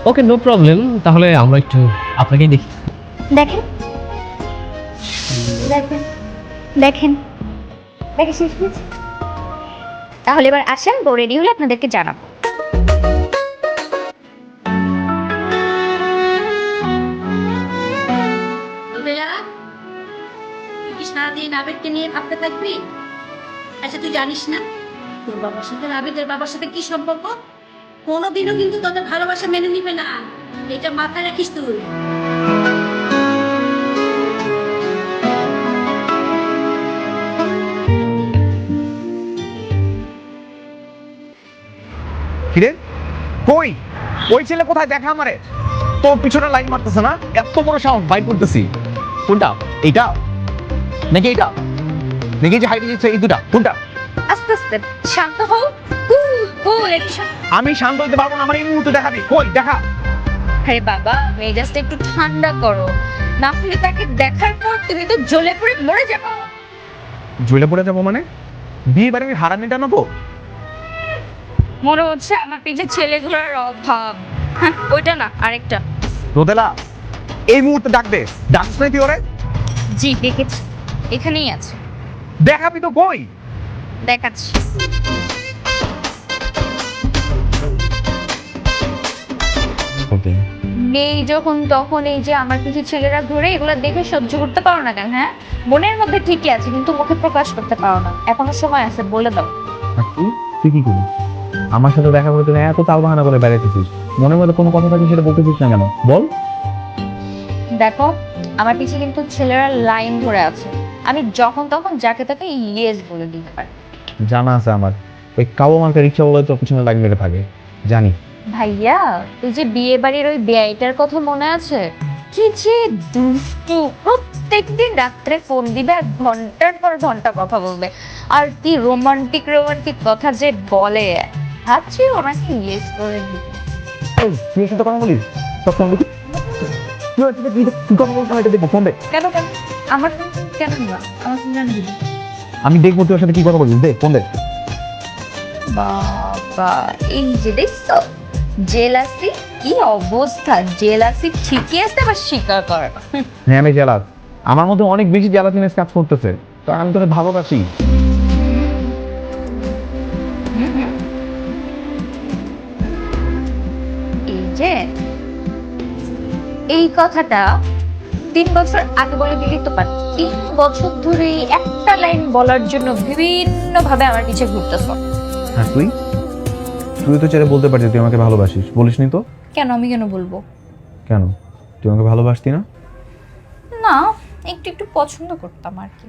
ওকে, no problem. তাহলে আমরা একটু আপনাকেই দেখি। দেখেন দেখেন দেখেন দেখে শেষ হয়েছে। তাহলে এবার আসেন, বউ রেডি হলে আপনাদেরকে জানাবো। তুই কি সারাদিন আবেগকে নিয়ে ভাবতে থাকবি? আচ্ছা, তুই জানিস না তোর বাবার সাথে আবেদের বাবার সাথে কি সম্পর্ক? কোনোদিনও কিন্তু তোদের ভালোবাসা মেনে নিবে না, এটা মাথায় রাখিস তুই। কিরে কই ওই ছেলে কোথায়? দেখা আমারে। তো পিছনে লাইন মারতেছে না, এত বড় সাউন্ড বাইর করতেছি। কোনটা? এইটা নাকি এইটা নাকি যে হাইটে দিচ্ছে? এই দুটা কোনটা? আস্তে আস্তে শান্ত হও। আমি শান্ত হতে পারবো না, আমার এই মুহূর্তে দেখাবি। কই দেখা। আরে বাবা, মেজাজটা একটু ঠান্ডা করো, না হলে তাকে দেখার পর তুমি তো জ্বলে পুড়ে মরে যাবে। জ্বলে পড়ে যাবো মানে? বিয়ে বাড়ি আমি হারানিটা নেবো? মনে হচ্ছে আমার পিছে ছেলে ঘোড়ার অভাব। হ্যাঁ, ওইটা না, আরেকটা। রোদেলা, এই মুহূর্তে ডাকবে। ডাকছ নাই তুই ওরে? জি দেখেছি, এখানেই আছে। দেখাবি তো কই? দেখাচ্ছি। নেই যখন তখন এই যে আমার কিছু ছেলেরা ঘুরে, এগুলো দেখে সহ্য করতে পারো না কেন? হ্যাঁ, মনের মধ্যে ঠিকই আছে কিন্তু মুখে প্রকাশ করতে পারো না। এখনো সময় আছে, বলে দাও। তুই কি করিস? আমার সাথে দেখা করতে এত তাল বাহানা করে বেড়াইতেছিস, মনের মধ্যে কোনো কথা থাকে সেটা বলতেছিস না কেন? বল। দেখো, আমার পিছে কিন্তু ছেলেরা লাইন ধরে আছে। আমি যখন তখন যাকে তাকে ইয়েস বলে দিতে পারি। জানা আছে আমার, ওই কাবো মার্কা রিক্সা বলে তো পিছনে লাইন মেরে থাকে, জানি। ভাইয়া, তুই যে বিয়ে বাড়ির ওই বেআইটার কথা মনে আছে? কি যে দুষ্টু, প্রত্যেকদিন রাত্রে ফোন দিবে আর ঘন্টার পর ঘন্টা কথা বলবে। আর কি রোমান্টিক রোমান্টিক কথা যে বলে, ভাবছি ওনাকে ইয়েস করে দিই। তুই সাথে কথা বলিস? সব ফোন দেখি। তুই কথা বলতে হয়, দেখবো ফোন দে। কেন কেন আমার কেন না, আমার জানি। আমি দেখবো তুই ওর সাথে কি কথা বলিস, দে ফোন দে। বাবা, এই যে দেখছো জেলাসি, কি অবস্থা! জেলাসি ঠিকই আছে, আবার স্বীকার করে না। হ্যাঁ, আমি জেলাস। আমার মধ্যে অনেক বেশি জেলাসিনেস কাজ করতেছে, তো আমি তোকে ভালোবাসি। এই যে এই কথাটা 3 বছর আগে বলে দিলি তো পারত। 3 বছর ধরে একটা লাইন বলার জন্য বিভিন্ন ভাবে আমার পিছে ঘুরতেছ। হ্যাঁ, তুই তুই তো চেয়ে বলতে পারছিস তুই আমাকে ভালোবাসিস, বলিসনি তো? কেন আমি কেন বলবো? কেন? তুই আমাকে ভালোবাসতি না? না, একটু একটু পছন্দ করতাম আর কি।